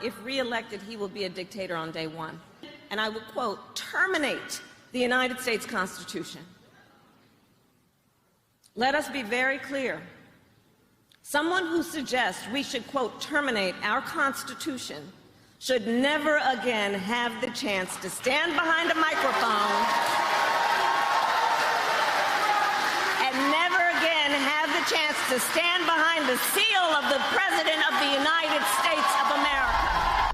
If reelected, he will be a dictator on day one. And I will, quote, terminate the United States Constitution. Let us be very clear. Someone who suggests we should, quote, terminate our Constitution should never again have the chance to stand behind a microphone and never again have the chance to stand behind the seal of the President of the United States of America.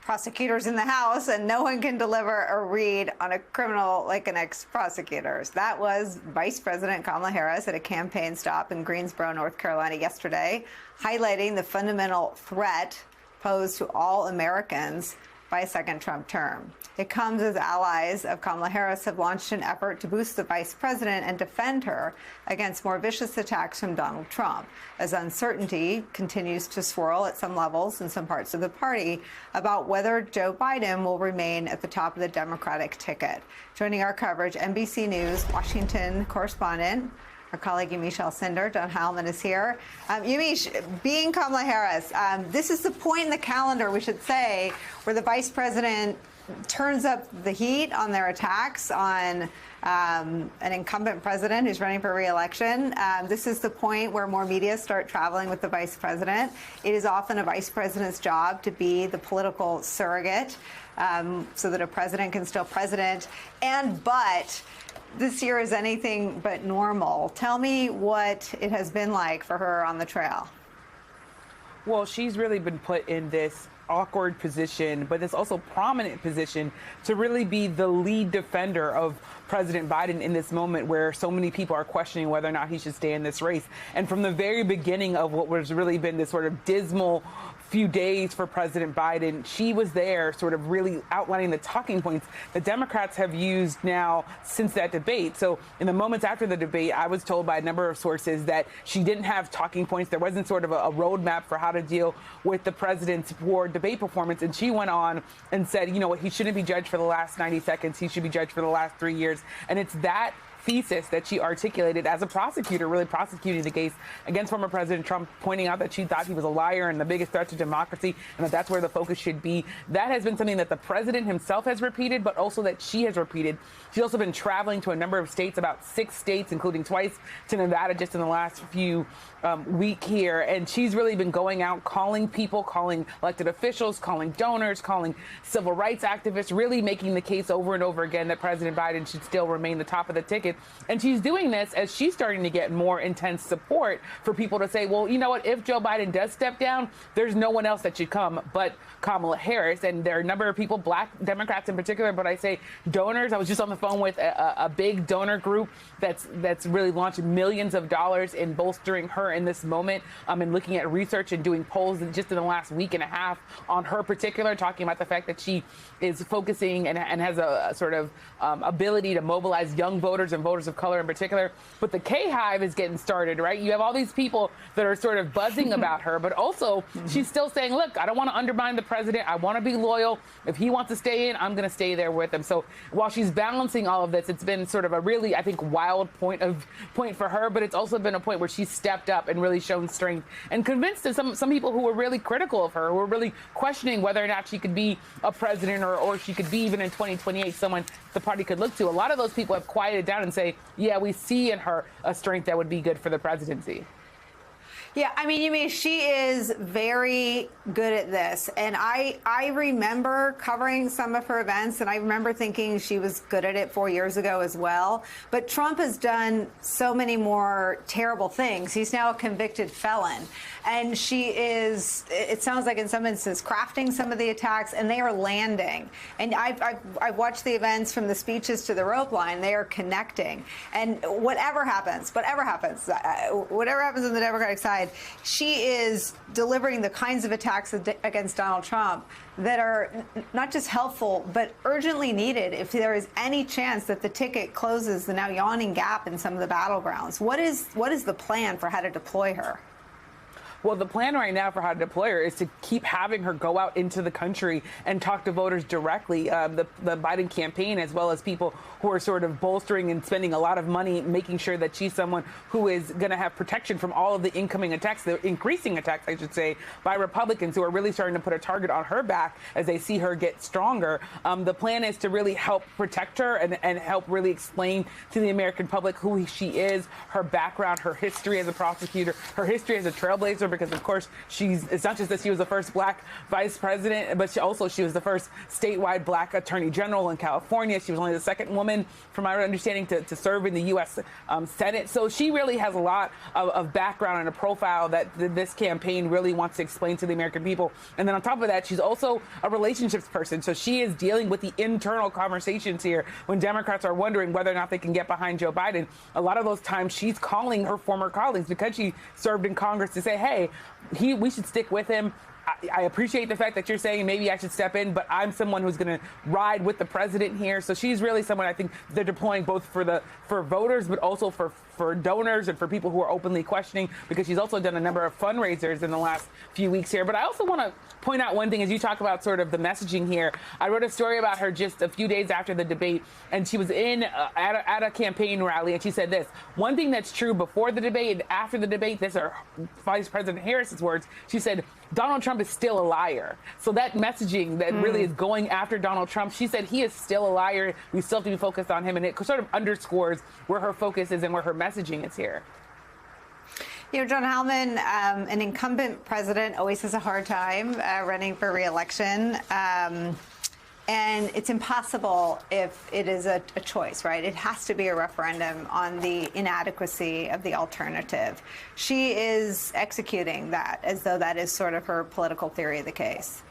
Prosecutors in the House, and no one can deliver a read on a criminal like an ex-prosecutor's. That was Vice President Kamala Harris at a campaign stop in Greensboro, North Carolina yesterday, highlighting the fundamental threat posed to all Americans by a second Trump term. It comes as allies of Kamala Harris have launched an effort to boost the vice president and defend her against more vicious attacks from Donald Trump, as uncertainty continues to swirl at some levels in some parts of the party about whether Joe Biden will remain at the top of the Democratic ticket. Joining our coverage, NBC News Washington correspondent, our colleague Yamiche Alcindor, Don Heilman is here. Yamiche, being Kamala Harris, this is the point in the calendar, we should say, where the vice president turns up the heat on their attacks on an incumbent president who's running for re-election. This is the point where more media start traveling with the vice president. It is often a vice president's job to be the political surrogate so that a president can still president. But this year is anything but normal. Tell me what it has been like for her on the trail. Well, she's really been put in this awkward position, but this also prominent position to really be the lead defender of President Biden in this moment where so many people are questioning whether or not he should stay in this race. And from the very beginning of what was really been this sort of dismal few days for President Biden, she was there sort of really outlining the talking points that Democrats have used now since that debate. So in the moments after the debate, I was told by a number of sources that she didn't have talking points. There wasn't sort of a roadmap for how to deal with the president's poor debate performance. And she went on and said, you know what, he shouldn't be judged for the last 90 seconds. He should be judged for the last 3 years. And it's that thesis that she articulated as a prosecutor, really prosecuting the case against former President Trump, pointing out that she thought he was a liar and the biggest threat to democracy, and that that's where the focus should be. That has been something that the president himself has repeated, but also that she has repeated. She's also been traveling to a number of states, about 6 states, including twice to Nevada just in the last few week here. And she's really been going out, calling people, calling elected officials, calling donors, calling civil rights activists, really making the case over and over again that President Biden should still remain the top of the ticket. And she's doing this as she's starting to get more intense support for people to say, well, you know what, if Joe Biden does step down, there's no one else that should come but Kamala Harris. And there are a number of people, Black Democrats in particular, but I say donors. I was just on the phone with a big donor group that's really launched millions of dollars in bolstering her in this moment, and looking at research and doing polls just in the last week and a half on her particular, talking about the fact that she is focusing and has a sort of ability to mobilize young voters and voters of color in particular. But the K-Hive is getting started, right? You have all these people that are sort of buzzing about her, but also she's still saying, look, I don't want to undermine the president. I want to be loyal. If he wants to stay in, I'm going to stay there with him. So while she's balancing all of this, it's been sort of a really, I think, wild point for her, but it's also been a point where she's stepped up and really shown strength and convinced some people who were really critical of her, who were really questioning whether or not she could be a president or she could be, even in 2028, someone the party could look to. A lot of those people have quieted down and say, yeah, we see in her a strength that would be good for the presidency. Yeah, I mean, she is very good at this. And I remember covering some of her events, and I remember thinking she was good at it 4 years ago as well. But Trump has done so many more terrible things. He's now a convicted felon. And she is, it sounds like in some instances, crafting some of the attacks, and they are landing. And I've watched the events from the speeches to the rope line. They are connecting. And whatever happens on the Democratic side, she is delivering the kinds of attacks against Donald Trump that are not just helpful, but urgently needed if there is any chance that the ticket closes the now yawning gap in some of the battlegrounds. What is the plan for how to deploy her? Well, the plan right now for how to deploy her is to keep having her go out into the country and talk to voters directly. The Biden campaign, as well as people who are sort of bolstering and spending a lot of money, making sure that she's someone who is going to have protection from all of the incoming attacks, the increasing attacks, I should say, by Republicans who are really starting to put a target on her back as they see her get stronger. The plan is to really help protect her and help really explain to the American public who she is, her background, her history as a prosecutor, her history as a trailblazer, because of course it's not just that she was the first black vice president, but she was the first statewide black attorney general in California. She was only the second woman, from my understanding, to serve in the U.S. Senate. So she really has a lot of background and a profile that this campaign really wants to explain to the American people. And then on top of that, she's also a relationships person. So she is dealing with the internal conversations here when Democrats are wondering whether or not they can get behind Joe Biden. A lot of those times she's calling her former colleagues, because she served in Congress, to say, hey, we should stick with him. I appreciate the fact that you're saying maybe I should step in, but I'm someone who's going to ride with the president here. So she's really someone I think they're deploying both for voters, but also for donors and for people who are openly questioning, because she's also done a number of fundraisers in the last few weeks here. But I also want to point out one thing as you talk about sort of the messaging here. I wrote a story about her just a few days after the debate, and she was at a campaign rally, and she said this: one thing that's true before the debate and after the debate, these are Vice President Harris's words. She said, Donald Trump is still a liar. So that messaging that really is going after Donald Trump, she said he is still a liar. We still have to be focused on him. And it sort of underscores where her focus is and where her messaging is here. You know, John Hallman, an incumbent president, always has a hard time running for re-election. And it's impossible if it is a choice, right? It has to be a referendum on the inadequacy of the alternative. She is executing that as though that is sort of her political theory of the case.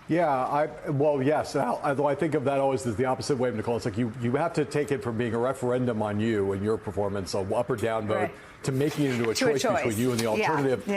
Yeah, well, yes. Although I think of that always as the opposite way, Nicole. It's like you have to take it from being a referendum on you and your performance, a up or down vote, to making it into a choice between you and the alternative.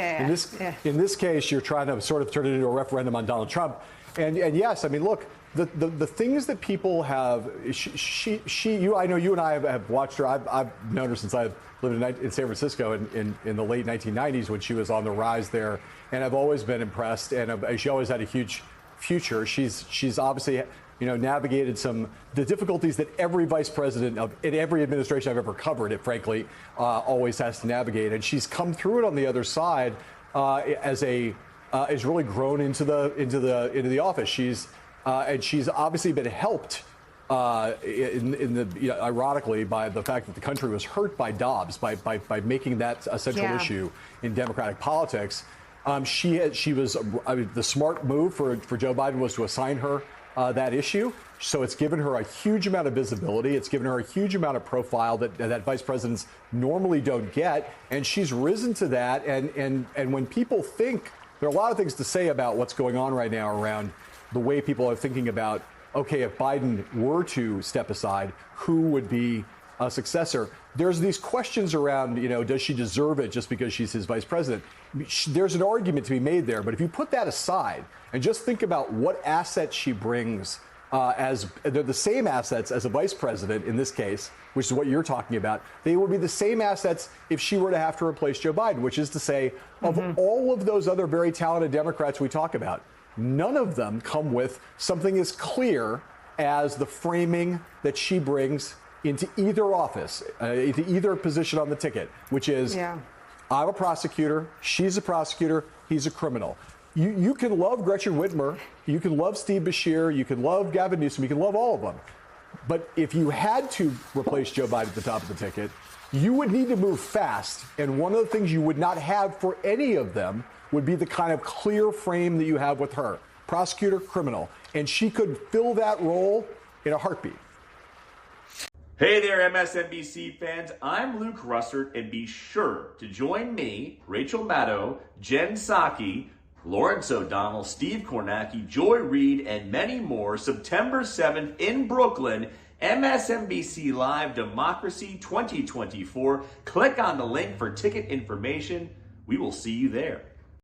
In this case, you're trying to sort of turn it into a referendum on Donald Trump. And yes, I mean, look, the things that people have, I know you and I have watched her. I've known her since I lived in San Francisco in the late 1990s when she was on the rise there, and I've always been impressed. And she always had a huge future. She's obviously, navigated the difficulties that every vice president in every administration I've ever covered, frankly, always has to navigate. And she's come through it on the other side has really grown into the office. She's obviously been helped ironically by the fact that the country was hurt by Dobbs by making that a central issue in Democratic politics. The smart move for Joe Biden was to assign her that issue. So it's given her a huge amount of visibility. It's given her a huge amount of profile that vice presidents normally don't get. And she's risen to that. And when people think, there are a lot of things to say about what's going on right now around the way people are thinking about, okay, if Biden were to step aside, who would be a successor? There's these questions around, does she deserve it just because she's his vice president? There's an argument to be made there. But if you put that aside and just think about what assets she brings, as they're the same assets as a vice president in this case, which is what you're talking about, they would be the same assets if she were to have to replace Joe Biden, which is to say, of all of those other very talented Democrats we talk about, none of them come with something as clear as the framing that she brings into either office, into either position on the ticket, which is, I'm a prosecutor, she's a prosecutor, he's a criminal. You can love Gretchen Whitmer, you can love Steve Beshear, you can love Gavin Newsom, you can love all of them. But if you had to replace Joe Biden at the top of the ticket, you would need to move fast. And one of the things you would not have for any of them would be the kind of clear frame that you have with her. Prosecutor, criminal. And she could fill that role in a heartbeat. Hey there, MSNBC fans. I'm Luke Russert, and be sure to join me, Rachel Maddow, Jen Psaki, Lawrence O'Donnell, Steve Kornacki, Joy Reid, and many more September 7th in Brooklyn, MSNBC Live Democracy 2024. Click on the link for ticket information. We will see you there.